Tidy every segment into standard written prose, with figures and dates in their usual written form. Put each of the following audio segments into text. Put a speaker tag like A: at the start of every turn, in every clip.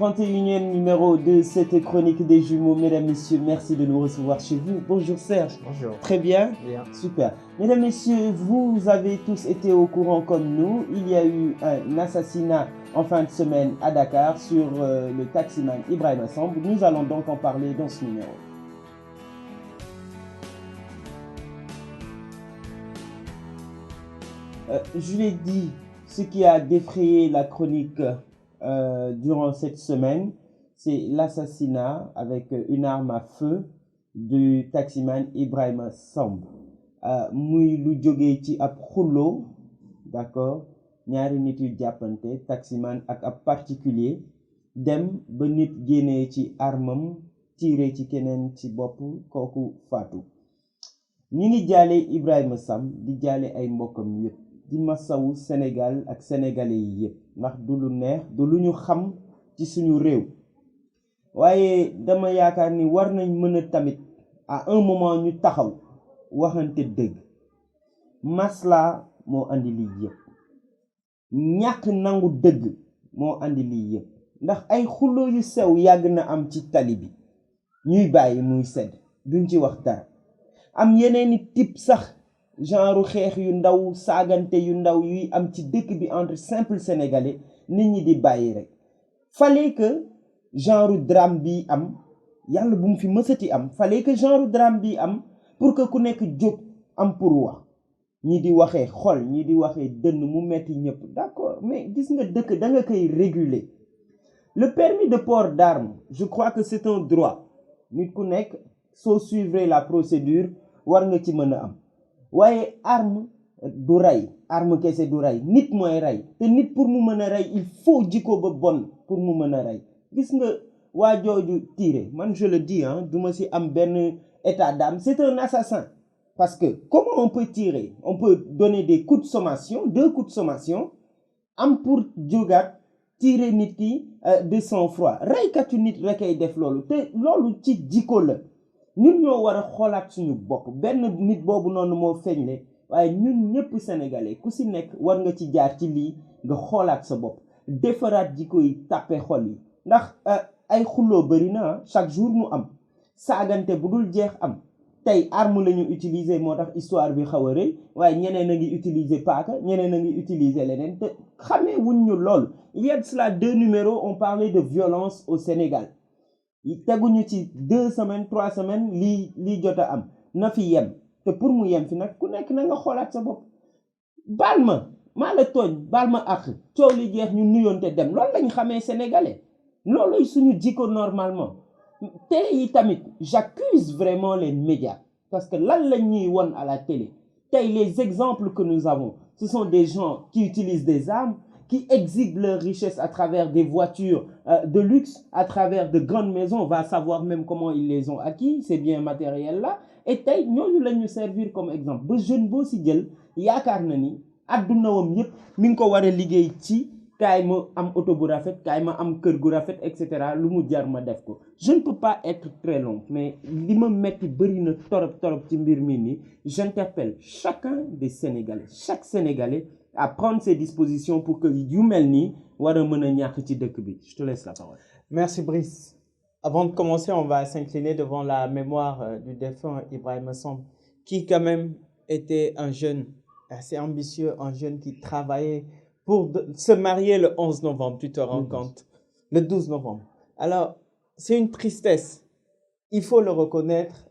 A: 31e numéro de cette chronique des jumeaux. Mesdames, messieurs, merci de nous recevoir chez vous. Bonjour Serge.
B: Bonjour.
A: Très bien.
B: Bien.
A: Super. Mesdames, messieurs, vous avez tous été au courant comme nous. Il y a eu un assassinat en fin de semaine à Dakar sur le taximan Ibrahima Samb. Nous allons donc en parler dans ce numéro. Je l'ai dit, ce qui a défrayé la chronique durant cette semaine, c'est l'assassinat avec une arme à feu du taximan Ibrahima Samb. muy lu jógee ci ab xuloo, d'accord, ñaari nit yu jàppante taximan ak ab particulier dem ba nit génnee ci armam tiré ci keneen ci bopp kooku faatu. ñi ngi jaale Ibrahima Samb di jaale ay mbokkam yépp di masawu Sénégal ak sénégalais yi yépp ndax du lu neex du lu ñu xam ci suñu réew, waaye dama yaakaar ni war nañ mën a tamit à un moment ñu taxaw waxante dëgg. Masla moo andi lii yépp, ñàkk nangu dëgg moo andi lii yépp ndax ay xuloo yu sew yàgg na am ci tali bi ñuy bàyyi muy sedd duñ ci wax dara. am yeneeni type sax genre xeex yu ndaw saagante yu ndaw yuy am ci dëkk bi entre simple sénégalais nit ñi di bàyyi rek. fallait que genre drame bi am, yàlla bu mu fi mësati am, fallait que genre drame bi am pour que ku nekk jóg am pour wax. ñi di waxee xol ñi di waxee dënn mu metti ñëpp, d'accord, mais gis nga dëkk da nga koy réguler. Le permis de port d'armes, je crois que c'est un droit. nit ku nekk soo suivre la procédure war nga ci mën a am, waaye arme du rey, arme kese du rey, nit mooy rey, te nit pour mu mën a rey il faut jikko ba bon pour mu mën a rey. gis nga waa jooju tiré, man je le dis, du ma si am benn état d'âme, c'est un assassin. Parce que comment on peut tirer, on peut donner des coups de sommation, 2 coups de sommation, am pour jógaat tirer nit ki de sang-froid. reykatu nit rek ay def loolu, te loolu ci jikko la. ñun ñoo war a xoolaat suñu bopp. benn nit boobu noonu moo feeñle, waaye ñun ñëpp sénégalais ku si nekk war nga ci jaar ci lii nga xoolaat sa bopp, defaraat jikko yi, tàppe xol yi. ndax ay xuloo bari na, chaque jour mu am, saagante bu dul jeex am. tey arme la ñu utiliser moo tax histoire bi xaw a rëy, waaye ñeneen a ngi utiliser paaka, ñeneen a ngi utiliser leneen, te xamee wuñ ñu lool. Il y a de cela 2 numéros on parlait de violence au Sénégal. teguñu ci 2 semaines 3 semaines lii jot a am na fi yem, te pour mu yem fi nag ku nekk na nga xoolaat sa bopp. baal ma maa la tooñ, baal ma ak coow li jeex ñu nuyoonte dem, loolu lañ xamee sénégalais, looluy suñu jikko normalement. télé yi tamit j'accuse vraiment les médias, parce que lan lañ ñuy won à la télé tey, les exemples que nous avons, ce sont des gens qui utilisent des armes, qui exhibent leur richesse à travers des voitures de luxe, à travers de grandes maisons. On va savoir même comment ils les ont acquis, ces biens matériels-là. Et tey ñooñu la ñu servir comme exemple. ba jeune boo si jël yaakaar na ni adduna wam yépp mi ngi ko war a liggéey ci kaay ma am oto bu rafet, kaay ma am kër gu rafet, etc. lu mu jar ma def ko. Je ne peux pas être très long, mais li ma metti bëri na torop ci mbir mi ni. J'interpelle chacun des Sénégalais, chaque Sénégalais à prendre ses dispositions pour que yu mel nii war a mën a ñàkk ci dëkk bi. Je te laisse la parole.
B: Merci Brice. Avant de commencer, on va s'incliner devant la mémoire du défunt Ibrahima Samb, qui quand même était un jeune assez ambitieux, un jeune qui travaillait pour se marier le 11 novembre, tu te rends compte? Le 12 novembre. Alors, c'est une tristesse. Il faut le reconnaître.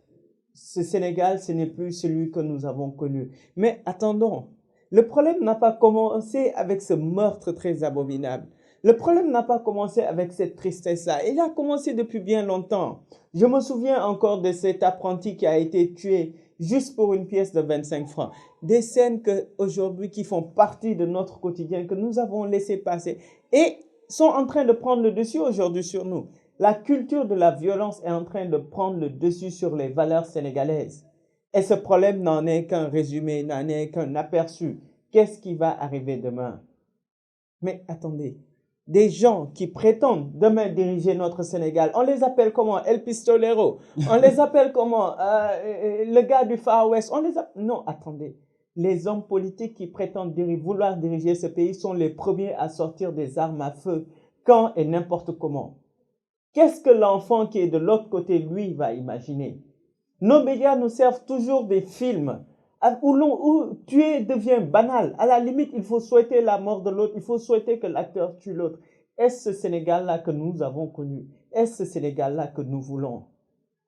B: Ce Sénégal, ce n'est plus celui que nous avons connu. Mais attendons, le problème n'a pas commencé avec ce meurtre très abominable. Le problème n'a pas commencé avec cette tristesse-là. Il a commencé depuis bien longtemps. Je me souviens encore de cet apprenti qui a été tué juste pour une pièce de 25 francs. Des scènes aujourd'hui qui font partie de notre quotidien, que nous avons laissé passer et sont en train de prendre le dessus aujourd'hui sur nous. La culture de la violence est en train de prendre le dessus sur les valeurs sénégalaises. Et ce problème n'en est qu'un résumé, n'en est qu'un aperçu. Qu'est-ce qui va arriver demain? Mais attendez, des gens qui prétendent demain diriger notre Sénégal, on les appelle comment? El Pistolero. On les appelle comment? Le gars du Far West. Non, attendez. Les hommes politiques qui prétendent vouloir diriger ce pays sont les premiers à sortir des armes à feu quand et n'importe comment. Qu'est-ce que l'enfant qui est de l'autre côté, lui, va imaginer? Nos médias nous servent toujours des films où tuer devient banal. À la limite, il faut souhaiter la mort de l'autre, il faut souhaiter que l'acteur tue l'autre. Est-ce ce Sénégal-là que nous avons connu? Est-ce ce Sénégal-là que nous voulons?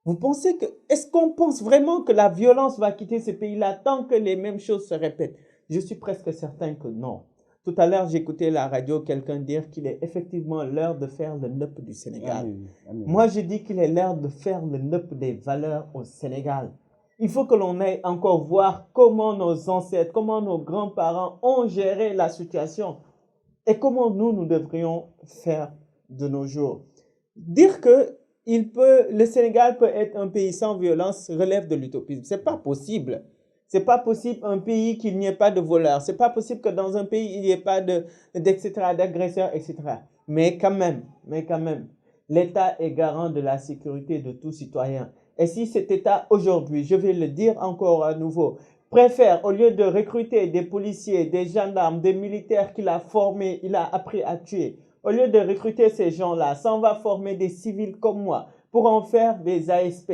B: Est-ce qu'on pense vraiment que la violence va quitter ce pays-là tant que les mêmes choses se répètent? Je suis presque certain que non. Tout à l'heure, j'écoutais la radio quelqu'un dire qu'il est effectivement l'heure de faire le NEP du Sénégal.
A: Amen. Amen.
B: Moi, je dis qu'il est l'heure de faire le NEP des valeurs au Sénégal. Il faut que l'on aille encore voir comment nos ancêtres, comment nos grands-parents ont géré la situation et comment nous devrions faire de nos jours. Dire que le Sénégal peut être un pays sans violence relève de l'utopisme. C'est pas possible. C'est pas possible un pays qu'il n'y ait pas de voleurs. C'est pas possible que dans un pays il n'y ait pas d'agresseurs, etc. Mais quand même, l'État est garant de la sécurité de tout citoyen. Et si cet État aujourd'hui, je vais le dire encore à nouveau, préfère, au lieu de recruter des policiers, des gendarmes, des militaires qu'il a formés, il a appris à tuer, au lieu de recruter ces gens-là, s'en va former des civils comme moi pour en faire des ASP.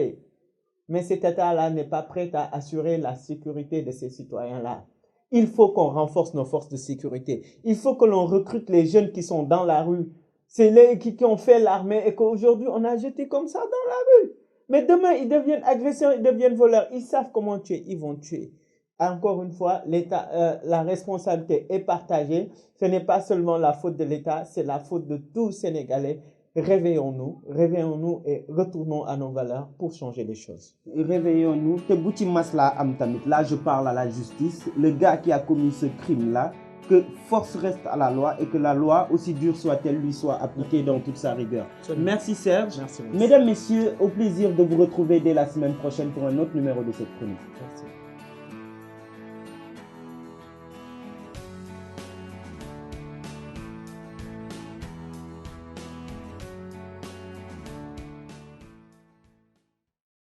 B: Mais cet État-là n'est pas prêt à assurer la sécurité de ces citoyens-là. Il faut qu'on renforce nos forces de sécurité. Il faut que l'on recrute les jeunes qui sont dans la rue. C'est les qui ont fait l'armée et qu'aujourd'hui on a jeté comme ça dans la rue. Mais demain, ils deviennent agresseurs, ils deviennent voleurs. Ils savent comment tuer, ils vont tuer. Encore une fois, la responsabilité est partagée. Ce n'est pas seulement la faute de l'État, c'est la faute de tous Sénégalais. Réveillons-nous et retournons à nos valeurs pour changer les choses.
A: Réveillons-nous. Là, je parle à la justice. Le gars qui a commis ce crime-là, que force reste à la loi et que la loi, aussi dure soit-elle, lui soit appliquée dans toute sa rigueur. Merci Serge.
B: Merci.
A: Mesdames, Messieurs, au plaisir de vous retrouver dès la semaine prochaine pour un autre numéro de cette chronique.
B: Merci.